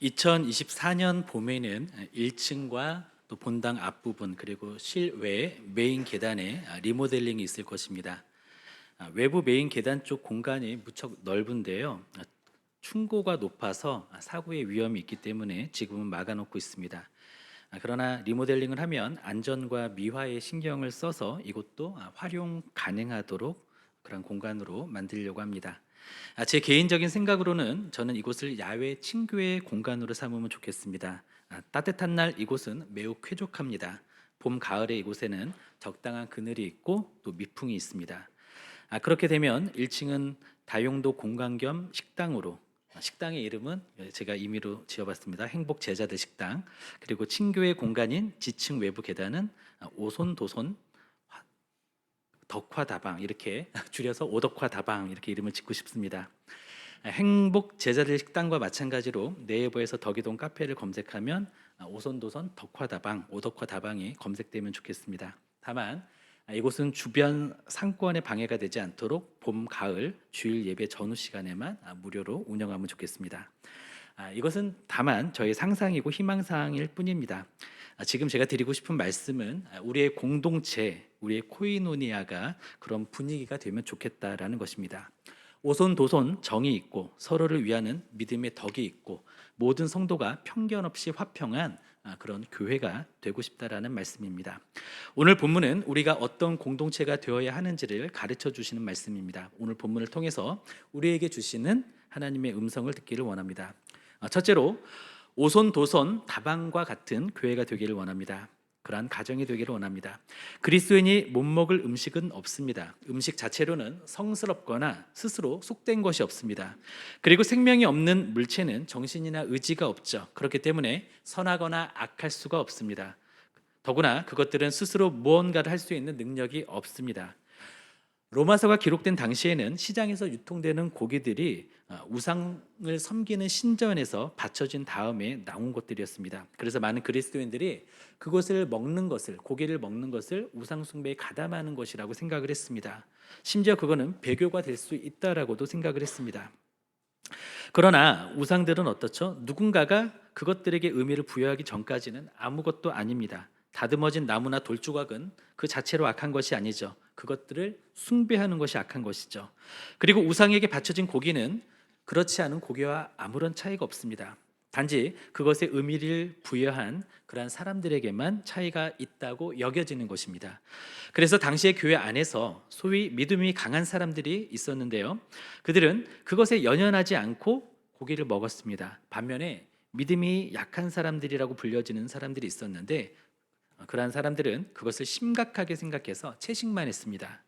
2024년 봄에는 1층과 또 본당 앞부분 그리고 실외 메인 계단에 리모델링이 있을 것입니다. 외부 메인 계단 쪽 공간이 무척 넓은데요. 충고가 높아서 사고의 위험이 있기 때문에 지금은 막아놓고 있습니다. 그러나 리모델링을 하면 안전과 미화에 신경을 써서 이곳도 활용 가능하도록 그런 공간으로 만들려고 합니다. 제 개인적인 생각으로는 저는 이곳을 야외 친교의 공간으로 삼으면 좋겠습니다. 따뜻한 날 이곳은 매우 쾌적합니다. 봄, 가을에 이곳에는 적당한 그늘이 있고 또 미풍이 있습니다. 그렇게 되면 1층은 다용도 공간 겸 식당으로, 식당의 이름은 제가 임의로 지어봤습니다. 행복 제자들 식당. 그리고 친교의 공간인 지층 외부 계단은 오손도손 덕화다방, 이렇게 줄여서 오덕화다방 이렇게 이름을 짓고 싶습니다. 행복 제자들 식당과 마찬가지로 네이버에서 덕이동 카페를 검색하면 오손도손 덕화다방, 오덕화다방이 검색되면 좋겠습니다. 다만 이곳은 주변 상권에 방해가 되지 않도록 봄, 가을 주일 예배 전후 시간에만 무료로 운영하면 좋겠습니다. 이것은 다만 저의 상상이고 희망사항일 뿐입니다. 지금 제가 드리고 싶은 말씀은 우리의 공동체, 우리의 코이노니아가 그런 분위기가 되면 좋겠다라는 것입니다. 오손도손 정이 있고 서로를 위하는 믿음의 덕이 있고 모든 성도가 편견 없이 화평한 그런 교회가 되고 싶다라는 말씀입니다. 오늘 본문은 우리가 어떤 공동체가 되어야 하는지를 가르쳐 주시는 말씀입니다. 오늘 본문을 통해서 우리에게 주시는 하나님의 음성을 듣기를 원합니다. 첫째로 오손도손 다방과 같은 교회가 되기를 원합니다. 그러한 가정이 되기를 원합니다. 그리스도인이 못 먹을 음식은 없습니다. 음식 자체로는 성스럽거나 스스로 속된 것이 없습니다. 그리고 생명이 없는 물체는 정신이나 의지가 없죠. 그렇기 때문에 선하거나 악할 수가 없습니다. 더구나 그것들은 스스로 무언가를 할 수 있는 능력이 없습니다. 로마서가 기록된 당시에는 시장에서 유통되는 고기들이 우상을 섬기는 신전에서 바쳐진 다음에 나온 것들이었습니다. 그래서 많은 그리스도인들이 그것을 먹는 것을, 고기를 먹는 것을 우상 숭배에 가담하는 것이라고 생각을 했습니다. 심지어 그거는 배교가 될 수 있다라고도 생각을 했습니다. 그러나 우상들은 어떻죠? 누군가가 그것들에게 의미를 부여하기 전까지는 아무것도 아닙니다. 다듬어진 나무나 돌조각은 그 자체로 악한 것이 아니죠. 그것들을 숭배하는 것이 악한 것이죠. 그리고 우상에게 바쳐진 고기는 그렇지 않은 고기와 아무런 차이가 없습니다. 단지 그것에 의미를 부여한 그러한 사람들에게만 차이가 있다고 여겨지는 것입니다. 그래서 당시의 교회 안에서 소위 믿음이 강한 사람들이 있었는데요. 그들은 그것에 연연하지 않고 고기를 먹었습니다. 반면에 믿음이 약한 사람들이라고 불려지는 사람들이 있었는데 그러한 사람들은 그것을 심각하게 생각해서 채식만 했습니다.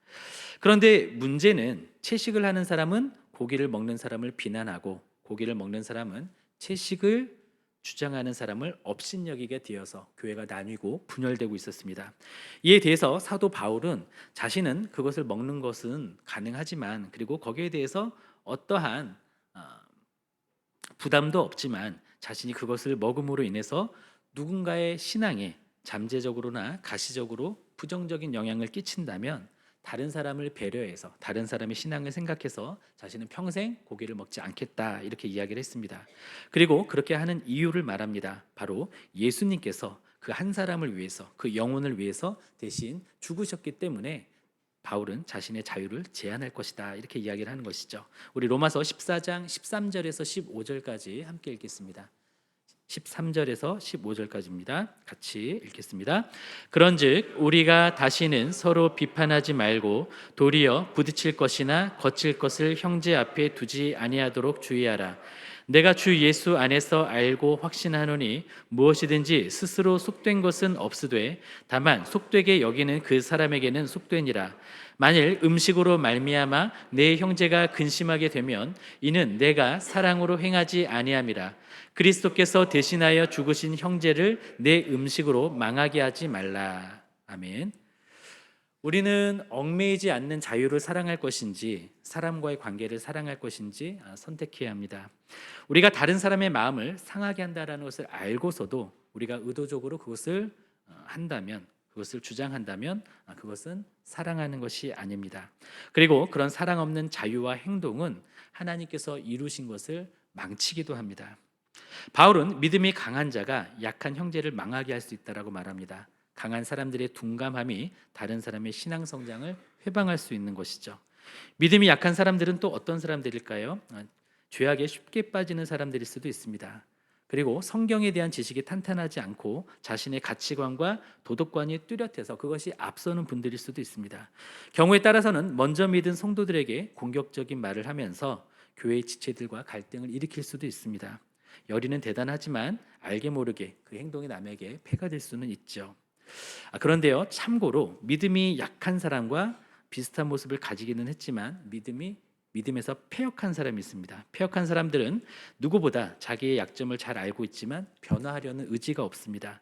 그런데 문제는 채식을 하는 사람은 고기를 먹는 사람을 비난하고 고기를 먹는 사람은 채식을 주장하는 사람을 업신여기게 되어서 교회가 나뉘고 분열되고 있었습니다. 이에 대해서 사도 바울은 자신은 그것을 먹는 것은 가능하지만 그리고 거기에 대해서 어떠한 부담도 없지만 자신이 그것을 먹음으로 인해서 누군가의 신앙에 잠재적으로나 가시적으로 부정적인 영향을 끼친다면 다른 사람을 배려해서 다른 사람의 신앙을 생각해서 자신은 평생 고기를 먹지 않겠다 이렇게 이야기를 했습니다. 그리고 그렇게 하는 이유를 말합니다. 바로 예수님께서 그 한 사람을 위해서 그 영혼을 위해서 대신 죽으셨기 때문에 바울은 자신의 자유를 제한할 것이다 이렇게 이야기를 하는 것이죠. 우리 로마서 14장 13절에서 15절까지 함께 읽겠습니다. 13절에서 15절까지입니다. 같이 읽겠습니다. 그런즉 우리가 다시는 서로 비판하지 말고 도리어 부딪힐 것이나 거칠 것을 형제 앞에 두지 아니하도록 주의하라. 내가 주 예수 안에서 알고 확신하노니 무엇이든지 스스로 속된 것은 없으되 다만 속되게 여기는 그 사람에게는 속되니라. 만일 음식으로 말미암아 내 형제가 근심하게 되면 이는 내가 사랑으로 행하지 아니함이라. 그리스도께서 대신하여 죽으신 형제를 내 음식으로 망하게 하지 말라. 아멘. 우리는 얽매이지 않는 자유를 사랑할 것인지 사람과의 관계를 사랑할 것인지 선택해야 합니다. 우리가 다른 사람의 마음을 상하게 한다는 것을 알고서도 우리가 의도적으로 그것을 한다면 그것을 주장한다면 그것은 사랑하는 것이 아닙니다. 그리고 그런 사랑 없는 자유와 행동은 하나님께서 이루신 것을 망치기도 합니다. 바울은 믿음이 강한 자가 약한 형제를 망하게 할 수 있다라고 말합니다. 강한 사람들의 둔감함이 다른 사람의 신앙 성장을 회방할 수 있는 것이죠. 믿음이 약한 사람들은 또 어떤 사람들일까요? 죄악에 쉽게 빠지는 사람들일 수도 있습니다. 그리고 성경에 대한 지식이 탄탄하지 않고 자신의 가치관과 도덕관이 뚜렷해서 그것이 앞서는 분들일 수도 있습니다. 경우에 따라서는 먼저 믿은 성도들에게 공격적인 말을 하면서 교회의 지체들과 갈등을 일으킬 수도 있습니다. 열의는 대단하지만 알게 모르게 그 행동이 남에게 폐가 될 수는 있죠. 그런데요, 참고로 믿음이 약한 사람과 비슷한 모습을 가지기는 했지만 믿음에서 패역한 사람이 있습니다. 패역한 사람들은 누구보다 자기의 약점을 잘 알고 있지만 변화하려는 의지가 없습니다.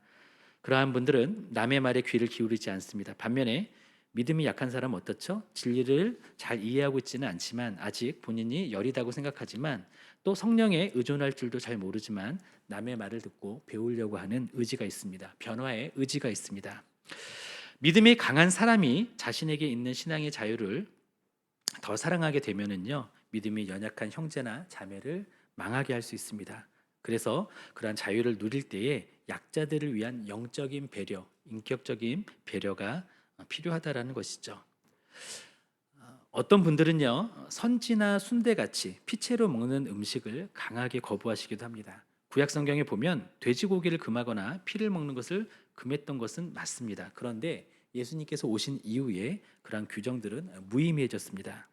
그러한 분들은 남의 말에 귀를 기울이지 않습니다. 반면에 믿음이 약한 사람은 어떻죠? 진리를 잘 이해하고 있지는 않지만 아직 본인이 여리다고 생각하지만 또 성령에 의존할 줄도 잘 모르지만 남의 말을 듣고 배우려고 하는 의지가 있습니다. 변화의 의지가 있습니다. 믿음이 강한 사람이 자신에게 있는 신앙의 자유를 더 사랑하게 되면은요, 믿음이 연약한 형제나 자매를 망하게 할 수 있습니다. 그래서 그러한 자유를 누릴 때에 약자들을 위한 영적인 배려, 인격적인 배려가 필요하다라는 것이죠. 어떤 분들은요, 선지나 순대같이 피채로 먹는 음식을 강하게 거부하시기도 합니다. 구약 성경에 보면 돼지고기를 금하거나 피를 먹는 것을 금했던 것은 맞습니다. 그런데 예수님께서 오신 이후에 그러한 규정들은 무의미해졌습니다.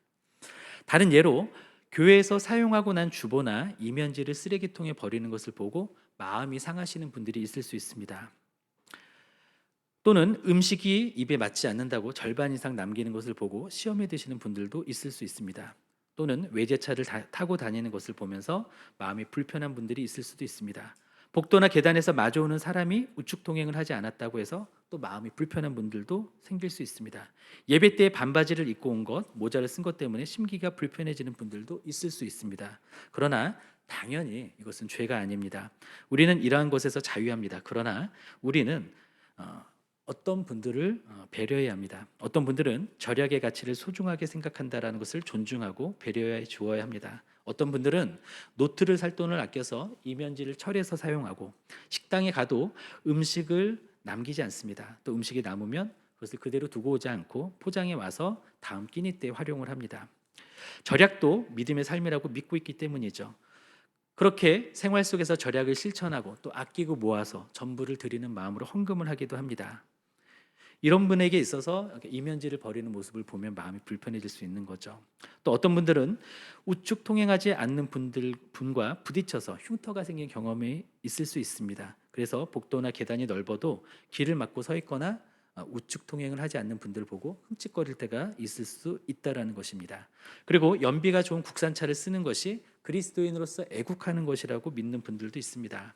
다른 예로 교회에서 사용하고 난 주보나 이면지를 쓰레기통에 버리는 것을 보고 마음이 상하시는 분들이 있을 수 있습니다. 또는 음식이 입에 맞지 않는다고 절반 이상 남기는 것을 보고 시험에 드시는 분들도 있을 수 있습니다. 또는 외제차를 타고 다니는 것을 보면서 마음이 불편한 분들이 있을 수도 있습니다. 복도나 계단에서 마주오는 사람이 우측통행을 하지 않았다고 해서 또 마음이 불편한 분들도 생길 수 있습니다. 예배 때 반바지를 입고 온 것, 모자를 쓴 것 때문에 심기가 불편해지는 분들도 있을 수 있습니다. 그러나 당연히 이것은 죄가 아닙니다. 우리는 이러한 것에서 자유합니다. 그러나 우리는 어떤 분들을 배려해야 합니다. 어떤 분들은 절약의 가치를 소중하게 생각한다라는 것을 존중하고 배려해 주어야 합니다. 어떤 분들은 노트를 살 돈을 아껴서 이면지를 철해서 사용하고 식당에 가도 음식을 남기지 않습니다. 또 음식이 남으면 그것을 그대로 두고 오지 않고 포장해 와서 다음 끼니 때 활용을 합니다. 절약도 믿음의 삶이라고 믿고 있기 때문이죠. 그렇게 생활 속에서 절약을 실천하고 또 아끼고 모아서 전부를 드리는 마음으로 헌금을 하기도 합니다. 이런 분에게 있어서 이면지를 버리는 모습을 보면 마음이 불편해질 수 있는 거죠. 또 어떤 분들은 우측 통행하지 않는 분과 부딪혀서 흉터가 생긴 경험이 있을 수 있습니다. 그래서 복도나 계단이 넓어도 길을 막고 서 있거나 우측 통행을 하지 않는 분들을 보고 흠칫거릴 때가 있을 수 있다라는 것입니다. 그리고 연비가 좋은 국산차를 쓰는 것이 그리스도인으로서 애국하는 것이라고 믿는 분들도 있습니다.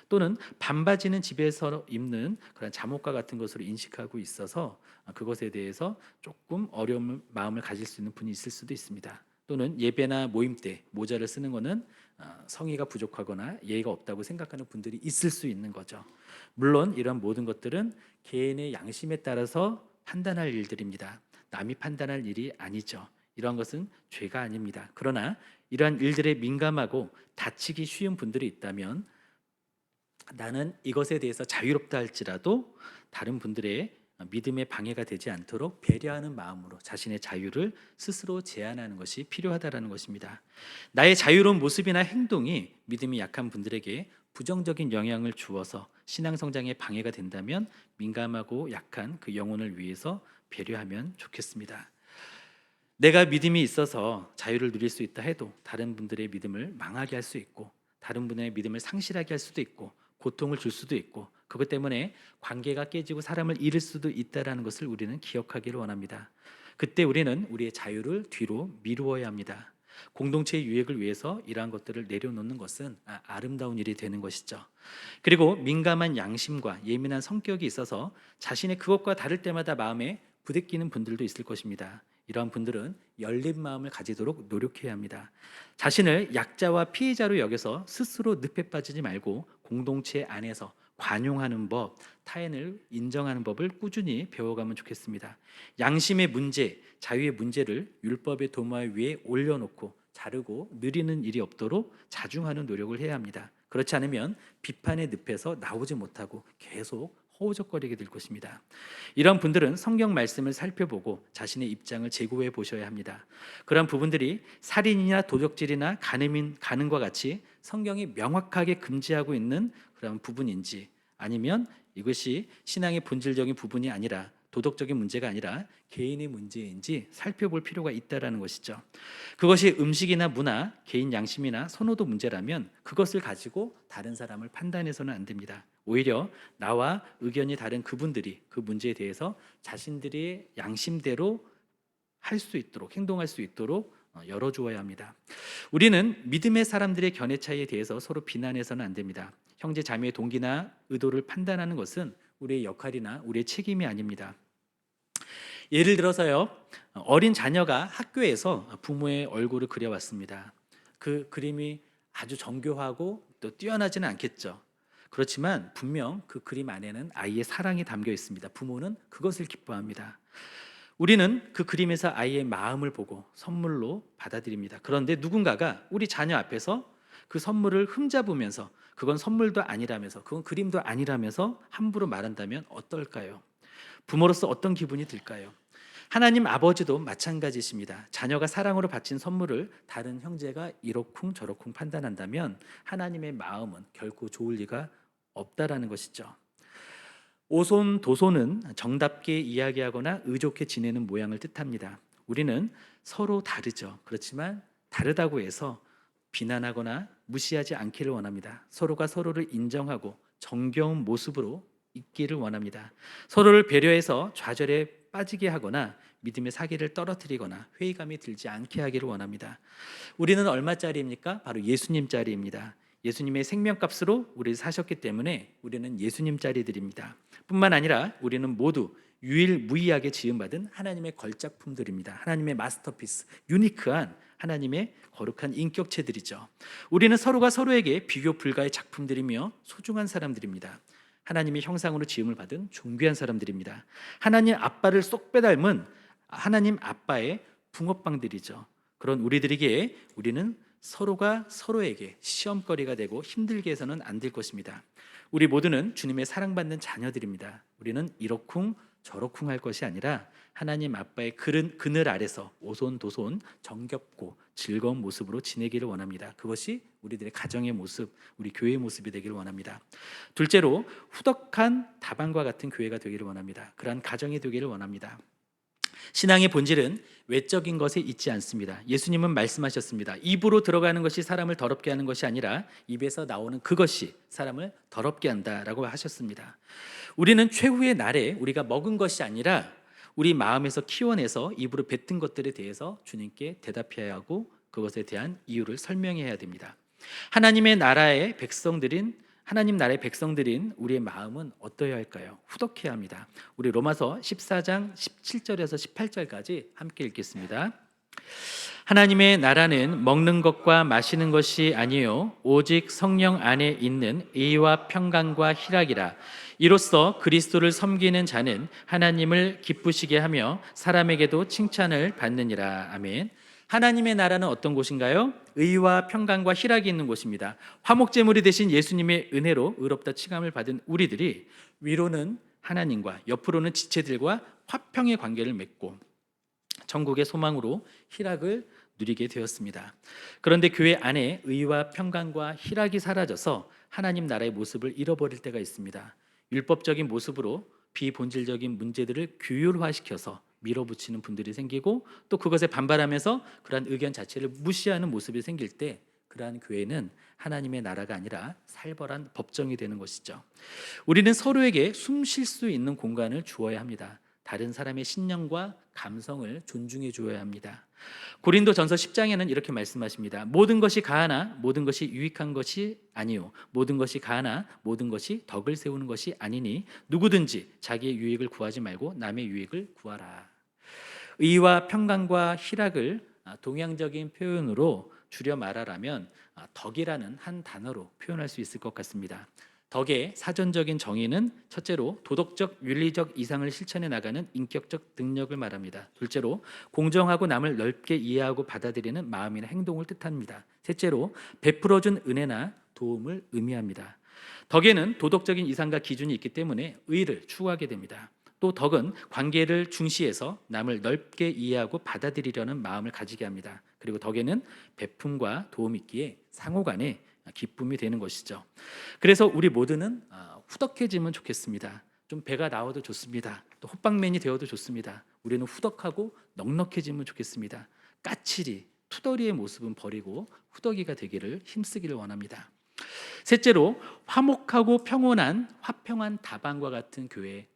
또는 반바지는 집에서 입는 그런 잠옷과 같은 것으로 인식하고 있어서 그것에 대해서 조금 어려운 마음을 가질 수 있는 분이 있을 수도 있습니다. 또는 예배나 모임 때 모자를 쓰는 것은 성의가 부족하거나 예의가 없다고 생각하는 분들이 있을 수 있는 거죠. 물론 이런 모든 것들은 개인의 양심에 따라서 판단할 일들입니다. 남이 판단할 일이 아니죠. 이러한 것은 죄가 아닙니다. 그러나 이러한 일들에 민감하고 다치기 쉬운 분들이 있다면 나는 이것에 대해서 자유롭다 할지라도 다른 분들의 믿음에 방해가 되지 않도록 배려하는 마음으로 자신의 자유를 스스로 제한하는 것이 필요하다라는 것입니다. 나의 자유로운 모습이나 행동이 믿음이 약한 분들에게 부정적인 영향을 주어서 신앙 성장에 방해가 된다면 민감하고 약한 그 영혼을 위해서 배려하면 좋겠습니다. 내가 믿음이 있어서 자유를 누릴 수 있다 해도 다른 분들의 믿음을 망하게 할 수 있고 다른 분의 믿음을 상실하게 할 수도 있고 고통을 줄 수도 있고 그것 때문에 관계가 깨지고 사람을 잃을 수도 있다는 것을 우리는 기억하기를 원합니다. 그때 우리는 우리의 자유를 뒤로 미루어야 합니다. 공동체의 유익을 위해서 이러한 것들을 내려놓는 것은 아름다운 일이 되는 것이죠. 그리고 민감한 양심과 예민한 성격이 있어서 자신의 그것과 다를 때마다 마음에 부대끼는 분들도 있을 것입니다. 이러한 분들은 열린 마음을 가지도록 노력해야 합니다. 자신을 약자와 피해자로 여겨서 스스로 늪에 빠지지 말고 공동체 안에서 관용하는 법, 타인을 인정하는 법을 꾸준히 배워가면 좋겠습니다. 양심의 문제, 자유의 문제를 율법의 도마 위에 올려놓고 자르고 느리는 일이 없도록 자중하는 노력을 해야 합니다. 그렇지 않으면 비판의 늪에서 나오지 못하고 계속 허우적거리게 될 것입니다. 이런 분들은 성경 말씀을 살펴보고 자신의 입장을 재고해 보셔야 합니다. 그런 부분들이 살인이나 도적질이나 간음과 같이 성경이 명확하게 금지하고 있는 그런 부분인지, 아니면 이것이 신앙의 본질적인 부분이 아니라, 도덕적인 문제가 아니라 개인의 문제인지 살펴볼 필요가 있다라는 것이죠. 그것이 음식이나 문화, 개인 양심이나 선호도 문제라면 그것을 가지고 다른 사람을 판단해서는 안 됩니다. 오히려 나와 의견이 다른 그분들이 그 문제에 대해서 자신들의 양심대로 할 수 있도록, 행동할 수 있도록 열어주어야 합니다. 우리는 믿음의 사람들의 견해 차이에 대해서 서로 비난해서는 안 됩니다. 형제 자매의 동기나 의도를 판단하는 것은 우리의 역할이나 우리의 책임이 아닙니다. 예를 들어서요, 어린 자녀가 학교에서 부모의 얼굴을 그려왔습니다. 그 그림이 아주 정교하고 또 뛰어나지는 않겠죠. 그렇지만 분명 그 그림 안에는 아이의 사랑이 담겨 있습니다. 부모는 그것을 기뻐합니다. 우리는 그 그림에서 아이의 마음을 보고 선물로 받아들입니다. 그런데 누군가가 우리 자녀 앞에서 그 선물을 흠잡으면서 그건 선물도 아니라면서, 그건 그림도 아니라면서 함부로 말한다면 어떨까요? 부모로서 어떤 기분이 들까요? 하나님 아버지도 마찬가지십니다. 자녀가 사랑으로 바친 선물을 다른 형제가 이러쿵 저러쿵 판단한다면 하나님의 마음은 결코 좋을 리가 없다라는 것이죠. 오손도손은 정답게 이야기하거나 의좋게 지내는 모양을 뜻합니다. 우리는 서로 다르죠. 그렇지만 다르다고 해서 비난하거나 무시하지 않기를 원합니다. 서로가 서로를 인정하고 정겨운 모습으로 있기를 원합니다. 서로를 배려해서 좌절에 빠지게 하거나 믿음의 사기를 떨어뜨리거나 회의감이 들지 않게 하기를 원합니다. 우리는 얼마짜리입니까? 바로 예수님짜리입니다. 예수님의 생명값으로 우리를 사셨기 때문에 우리는 예수님짜리들입니다. 뿐만 아니라 우리는 모두 유일무이하게 지음받은 하나님의 걸작품들입니다. 하나님의 마스터피스, 유니크한 하나님의 거룩한 인격체들이죠. 우리는 서로가 서로에게 비교 불가의 작품들이며 소중한 사람들입니다. 하나님의 형상으로 지음을 받은 존귀한 사람들입니다. 하나님 아빠를 쏙 빼닮은 하나님 아빠의 붕어빵들이죠. 그런 우리들에게 우리는 서로가 서로에게 시험거리가 되고 힘들게 해서는 안 될 것입니다. 우리 모두는 주님의 사랑받는 자녀들입니다. 우리는 이러쿵 저러쿵 할 것이 아니라 하나님 아빠의 그늘 아래서 오손도손 정겹고 즐거운 모습으로 지내기를 원합니다. 그것이 우리들의 가정의 모습, 우리 교회의 모습이 되기를 원합니다. 둘째로, 후덕한 다방과 같은 교회가 되기를 원합니다. 그러한 가정이 되기를 원합니다. 신앙의 본질은 외적인 것에 있지 않습니다. 예수님은 말씀하셨습니다. 입으로 들어가는 것이 사람을 더럽게 하는 것이 아니라 입에서 나오는 그것이 사람을 더럽게 한다라고 하셨습니다. 우리는 최후의 날에 우리가 먹은 것이 아니라 우리 마음에서 키워내서 입으로 뱉은 것들에 대해서 주님께 대답해야 하고 그것에 대한 이유를 설명해야 됩니다. 하나님 나라의 백성들인 우리의 마음은 어떠해야 할까요? 후덕해야 합니다. 우리 로마서 14장 17절에서 18절까지 함께 읽겠습니다. 하나님의 나라는 먹는 것과 마시는 것이 아니요 오직 성령 안에 있는 의와 평강과 희락이라. 이로써 그리스도를 섬기는 자는 하나님을 기쁘시게 하며 사람에게도 칭찬을 받느니라. 아멘. 하나님의 나라는 어떤 곳인가요? 의와 평강과 희락이 있는 곳입니다. 화목제물이 되신 예수님의 은혜로 의롭다 칭함을 받은 우리들이 위로는 하나님과 옆으로는 지체들과 화평의 관계를 맺고 천국의 소망으로 희락을 누리게 되었습니다. 그런데 교회 안에 의와 평강과 희락이 사라져서 하나님 나라의 모습을 잃어버릴 때가 있습니다. 율법적인 모습으로 비본질적인 문제들을 규율화시켜서 밀어붙이는 분들이 생기고 또 그것에 반발하면서 그러한 의견 자체를 무시하는 모습이 생길 때 그러한 교회는 하나님의 나라가 아니라 살벌한 법정이 되는 것이죠. 우리는 서로에게 숨 쉴 수 있는 공간을 주어야 합니다. 다른 사람의 신념과 감성을 존중해 주어야 합니다. 고린도전서 10장에는 이렇게 말씀하십니다. 모든 것이 가하나 모든 것이 유익한 것이 아니요 모든 것이 가하나 모든 것이 덕을 세우는 것이 아니니 누구든지 자기의 유익을 구하지 말고 남의 유익을 구하라. 의와 평강과 희락을 동양적인 표현으로 줄여 말하라면 덕이라는 한 단어로 표현할 수 있을 것 같습니다. 덕의 사전적인 정의는 첫째로 도덕적, 윤리적 이상을 실천해 나가는 인격적 능력을 말합니다. 둘째로 공정하고 남을 넓게 이해하고 받아들이는 마음이나 행동을 뜻합니다. 셋째로 베풀어준 은혜나 도움을 의미합니다. 덕에는 도덕적인 이상과 기준이 있기 때문에 의를 추구하게 됩니다. 또 덕은 관계를 중시해서 남을 넓게 이해하고 받아들이려는 마음을 가지게 합니다. 그리고 덕에는 베품과 도움이 있기에 상호간에 기쁨이 되는 것이죠. 그래서 우리 모두는 후덕해지면 좋겠습니다. 좀 배가 나와도 좋습니다. 또 호빵맨이 되어도 좋습니다. 우리는 후덕하고 넉넉해지면 좋겠습니다. 까칠이, 투덜이의 모습은 버리고 후덕이가 되기를 힘쓰기를 원합니다. 셋째로 화목하고 평온한 화평한 다방과 같은 교회,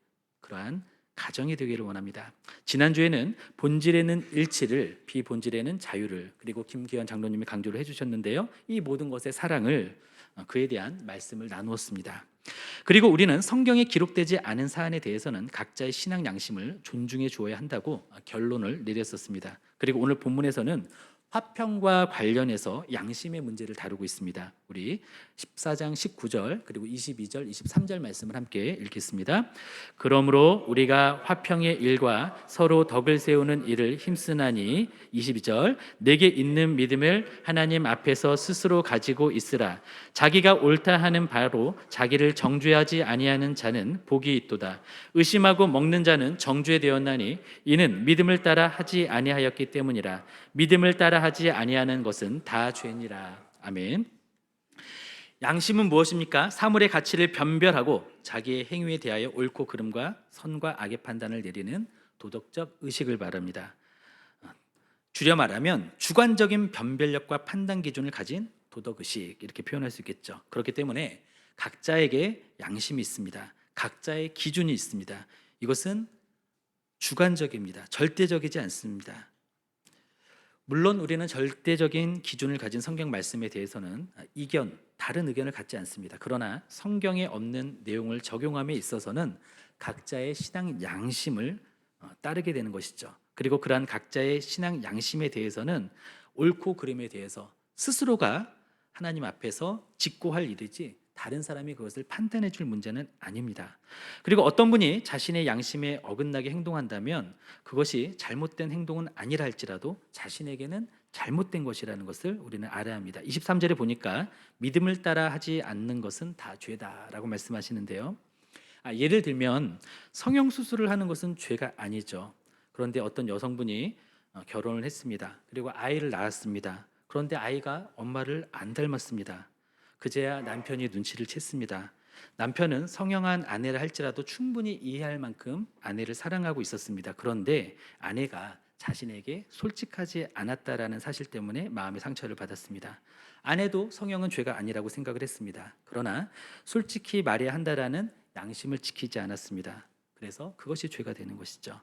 그러한 가정이 되기를 원합니다. 지난주에는 본질에는 일치를, 비본질에는 자유를, 그리고 김기현 장로님이 강조를 해주셨는데요. 이 모든 것의 사랑을, 그에 대한 말씀을 나누었습니다. 그리고 우리는 성경에 기록되지 않은 사안에 대해서는 각자의 신앙 양심을 존중해 주어야 한다고 결론을 내렸었습니다. 그리고 오늘 본문에서는 화평과 관련해서 양심의 문제를 다루고 있습니다. 우리 14장 19절 그리고 22절 23절 말씀을 함께 읽겠습니다. 그러므로 우리가 화평의 일과 서로 덕을 세우는 일을 힘쓰나니, 22절, 내게 있는 믿음을 하나님 앞에서 스스로 가지고 있으라. 자기가 옳다 하는 바로 자기를 정죄하지 아니하는 자는 복이 있도다. 의심하고 먹는 자는 정죄되었나니 이는 믿음을 따라 하지 아니하였기 때문이라. 믿음을 따라 하지 아니하는 것은 다 죄니라. 아멘. 양심은 무엇입니까? 사물의 가치를 변별하고 자기의 행위에 대하여 옳고 그름과 선과 악의 판단을 내리는 도덕적 의식을 말합니다. 줄여 말하면 주관적인 변별력과 판단 기준을 가진 도덕의식, 이렇게 표현할 수 있겠죠. 그렇기 때문에 각자에게 양심이 있습니다. 각자의 기준이 있습니다. 이것은 주관적입니다. 절대적이지 않습니다. 물론 우리는 절대적인 기준을 가진 성경 말씀에 대해서는 다른 의견을 갖지 않습니다. 그러나 성경에 없는 내용을 적용함에 있어서는 각자의 신앙 양심을 따르게 되는 것이죠. 그리고 그러한 각자의 신앙 양심에 대해서는 옳고 그름에 대해서 스스로가 하나님 앞에서 직고할 일이지 다른 사람이 그것을 판단해 줄 문제는 아닙니다. 그리고 어떤 분이 자신의 양심에 어긋나게 행동한다면 그것이 잘못된 행동은 아니라 할지라도 자신에게는 잘못된 것이라는 것을 우리는 알아야 합니다. 23절에 보니까 믿음을 따라 하지 않는 것은 다 죄다라고 말씀하시는데요. 예를 들면 성형수술을 하는 것은 죄가 아니죠. 그런데 어떤 여성분이 결혼을 했습니다. 그리고 아이를 낳았습니다. 그런데 아이가 엄마를 안 닮았습니다. 그제야 남편이 눈치를 챘습니다. 남편은 성형한 아내를 할지라도 충분히 이해할 만큼 아내를 사랑하고 있었습니다. 그런데 아내가 자신에게 솔직하지 않았다라는 사실 때문에 마음의 상처를 받았습니다. 아내도 성형은 죄가 아니라고 생각을 했습니다. 그러나 솔직히 말해야 한다라는 양심을 지키지 않았습니다. 그래서 그것이 죄가 되는 것이죠.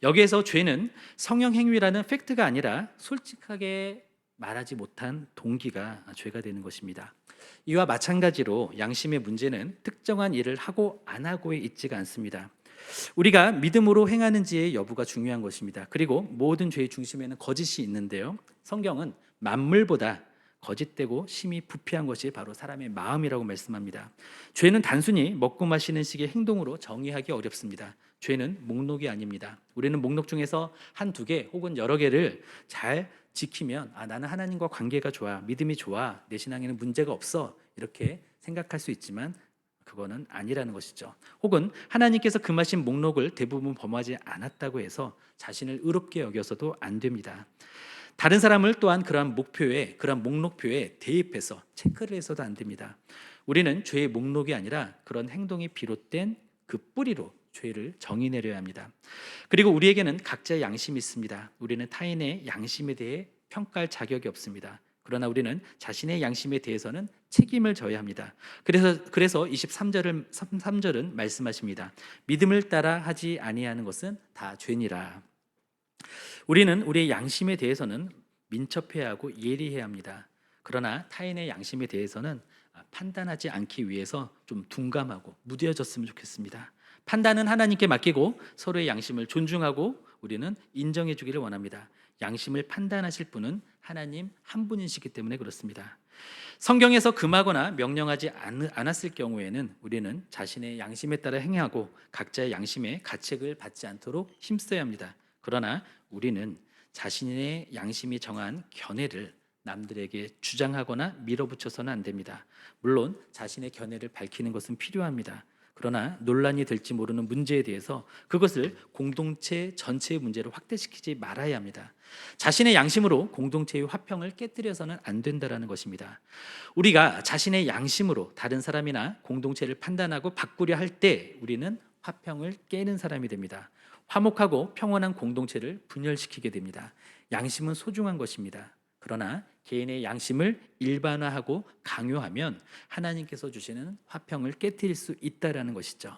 여기에서 죄는 성형 행위라는 팩트가 아니라 솔직하게 말하지 못한 동기가 죄가 되는 것입니다. 이와 마찬가지로 양심의 문제는 특정한 일을 하고 안 하고에 있지가 않습니다. 우리가 믿음으로 행하는지의 여부가 중요한 것입니다. 그리고 모든 죄의 중심에는 거짓이 있는데요. 성경은 만물보다 거짓되고 심히 부패한 것이 바로 사람의 마음이라고 말씀합니다. 죄는 단순히 먹고 마시는 식의 행동으로 정의하기 어렵습니다. 죄는 목록이 아닙니다. 우리는 목록 중에서 한두 개 혹은 여러 개를 잘 지키면 나는 하나님과 관계가 좋아, 믿음이 좋아, 내 신앙에는 문제가 없어, 이렇게 생각할 수 있지만 그거는 아니라는 것이죠. 혹은 하나님께서 금하신 목록을 대부분 범하지 않았다고 해서 자신을 의롭게 여겨서도 안 됩니다. 다른 사람을 또한 그러한 목록표에 대입해서 체크를 해서도 안 됩니다. 우리는 죄의 목록이 아니라 그런 행동이 비롯된 그 뿌리로 죄를 정의 내려야 합니다. 그리고 우리에게는 각자의 양심이 있습니다. 우리는 타인의 양심에 대해 평가할 자격이 없습니다. 그러나 우리는 자신의 양심에 대해서는 책임을 져야 합니다. 그래서 23절은 말씀하십니다. 믿음을 따라 하지 아니하는 것은 다 죄니라. 우리는 우리의 양심에 대해서는 민첩해야 하고 예리해야 합니다. 그러나 타인의 양심에 대해서는 판단하지 않기 위해서 좀 둔감하고 무뎌졌으면 좋겠습니다. 판단은 하나님께 맡기고 서로의 양심을 존중하고 우리는 인정해 주기를 원합니다. 양심을 판단하실 분은 하나님 한 분이시기 때문에 그렇습니다. 성경에서 금하거나 명령하지 않았을 경우에는 우리는 자신의 양심에 따라 행하고 각자의 양심에 가책을 받지 않도록 힘써야 합니다. 그러나 우리는 자신의 양심이 정한 견해를 남들에게 주장하거나 밀어붙여서는 안 됩니다. 물론 자신의 견해를 밝히는 것은 필요합니다. 그러나 논란이 될지 모르는 문제에 대해서 그것을 공동체 전체의 문제로 확대시키지 말아야 합니다. 자신의 양심으로 공동체의 화평을 깨뜨려서는 안 된다는 것입니다. 우리가 자신의 양심으로 다른 사람이나 공동체를 판단하고 바꾸려 할 때 우리는 화평을 깨는 사람이 됩니다. 화목하고 평온한 공동체를 분열시키게 됩니다. 양심은 소중한 것입니다. 그러나 개인의 양심을 일반화하고 강요하면 하나님께서 주시는 화평을 깨뜨릴 수 있다라는 것이죠.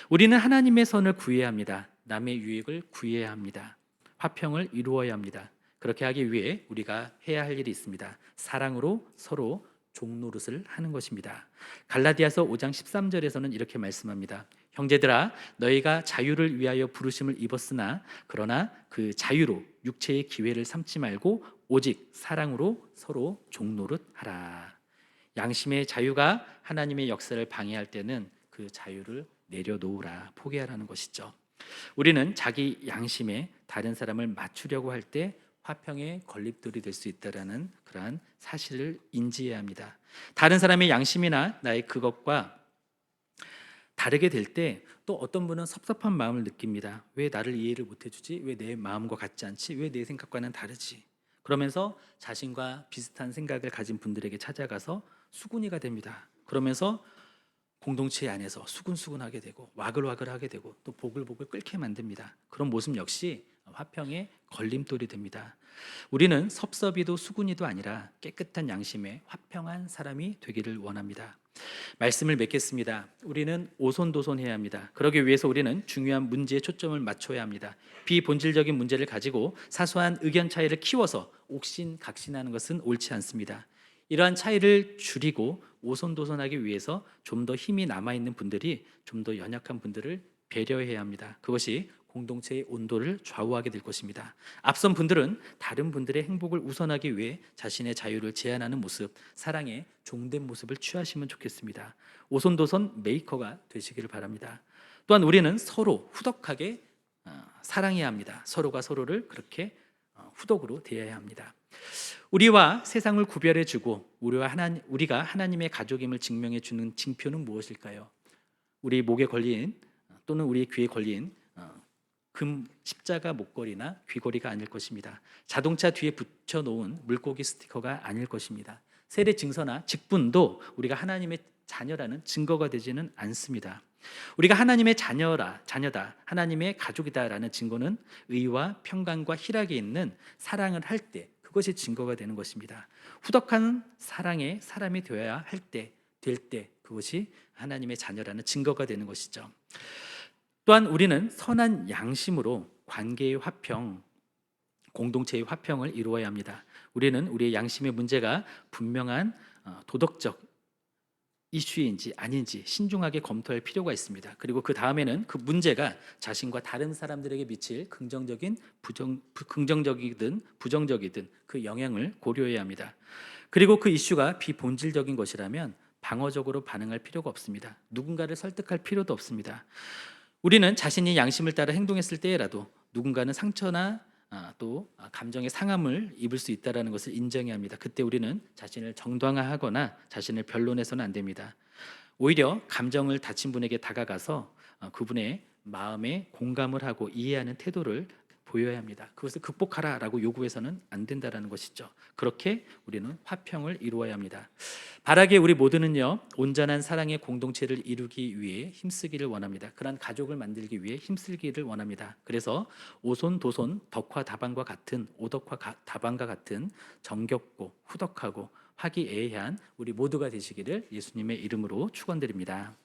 우리는 하나님의 선을 구해야 합니다. 남의 유익을 구해야 합니다. 화평을 이루어야 합니다. 그렇게 하기 위해 우리가 해야 할 일이 있습니다. 사랑으로 서로 종노릇을 하는 것입니다. 갈라디아서 5장 13절에서는 이렇게 말씀합니다. 형제들아 너희가 자유를 위하여 부르심을 입었으나 그러나 그 자유로 육체의 기회를 삼지 말고 오직 사랑으로 서로 종노릇하라. 양심의 자유가 하나님의 역사를 방해할 때는 그 자유를 내려놓으라, 포기하라는 것이죠. 우리는 자기 양심에 다른 사람을 맞추려고 할 때 화평의 걸림돌이 될 수 있다라는 그러한 사실을 인지해야 합니다. 다른 사람의 양심이나 나의 그것과 다르게 될 때 또 어떤 분은 섭섭한 마음을 느낍니다. 왜 나를 이해를 못 해주지? 왜 내 마음과 같지 않지? 왜 내 생각과는 다르지? 그러면서 자신과 비슷한 생각을 가진 분들에게 찾아가서 수군이가 됩니다. 그러면서 공동체 안에서 수군수군하게 되고 와글와글하게 되고 또 보글보글 끓게 만듭니다. 그런 모습 역시 화평의 걸림돌이 됩니다. 우리는 섭섭이도 수군이도 아니라 깨끗한 양심의 화평한 사람이 되기를 원합니다. 말씀을 맺겠습니다. 우리는 오손도손해야 합니다. 그러기 위해서 우리는 중요한 문제에 초점을 맞춰야 합니다. 비본질적인 문제를 가지고 사소한 의견 차이를 키워서 옥신각신하는 것은 옳지 않습니다. 이러한 차이를 줄이고 오손도손하기 위해서 좀 더 힘이 남아있는 분들이 좀 더 연약한 분들을 배려해야 합니다. 그것이 공동체의 온도를 좌우하게 될 것입니다. 앞선 분들은 다른 분들의 행복을 우선하기 위해 자신의 자유를 제한하는 모습, 사랑의 종된 모습을 취하시면 좋겠습니다. 오손도손 메이커가 되시기를 바랍니다. 또한 우리는 서로 후덕하게 사랑해야 합니다. 서로가 서로를 그렇게 후덕으로 대해야 합니다. 우리와 세상을 구별해주고 우리가 하나님의 가족임을 증명해주는 징표는 무엇일까요? 우리 목에 걸린 또는 우리 귀에 걸린 금 십자가 목걸이나 귀걸이가 아닐 것입니다. 자동차 뒤에 붙여놓은 물고기 스티커가 아닐 것입니다. 세례 증서나 직분도 우리가 하나님의 자녀라는 증거가 되지는 않습니다. 우리가 하나님의 자녀다, 하나님의 가족이다라는 증거는 의와 평강과 희락이 있는 사랑을 할 때 그것이 증거가 되는 것입니다. 후덕한 사랑의 사람이 되어야 될 때 그것이 하나님의 자녀라는 증거가 되는 것이죠. 또한 우리는 선한 양심으로 관계의 화평, 공동체의 화평을 이루어야 합니다. 우리는 우리의 양심의 문제가 분명한 도덕적 이슈인지 아닌지 신중하게 검토할 필요가 있습니다. 그리고 그 다음에는 그 문제가 자신과 다른 사람들에게 미칠 긍정적이든 부정적이든 그 영향을 고려해야 합니다. 그리고 그 이슈가 비본질적인 것이라면 방어적으로 반응할 필요가 없습니다. 누군가를 설득할 필요도 없습니다. 우리는 자신이 양심을 따라 행동했을 때라도 누군가는 상처나 또 감정의 상함을 입을 수 있다는 것을 인정해야 합니다. 그때 우리는 자신을 정당화하거나 자신을 변론해서는 안 됩니다. 오히려 감정을 다친 분에게 다가가서 그분의 마음에 공감을 하고 이해하는 태도를 보여야 합니다. 그것을 극복하라라고 요구해서는 안 된다는 것이죠. 그렇게 우리는 화평을 이루어야 합니다. 바라기에 우리 모두는요 온전한 사랑의 공동체를 이루기 위해 힘쓰기를 원합니다. 그러한 가족을 만들기 위해 힘쓰기를 원합니다. 그래서 오손도손 덕화다방과 같은 오덕화다방과 같은 정겹고 후덕하고 화기애애한 우리 모두가 되시기를 예수님의 이름으로 축원드립니다.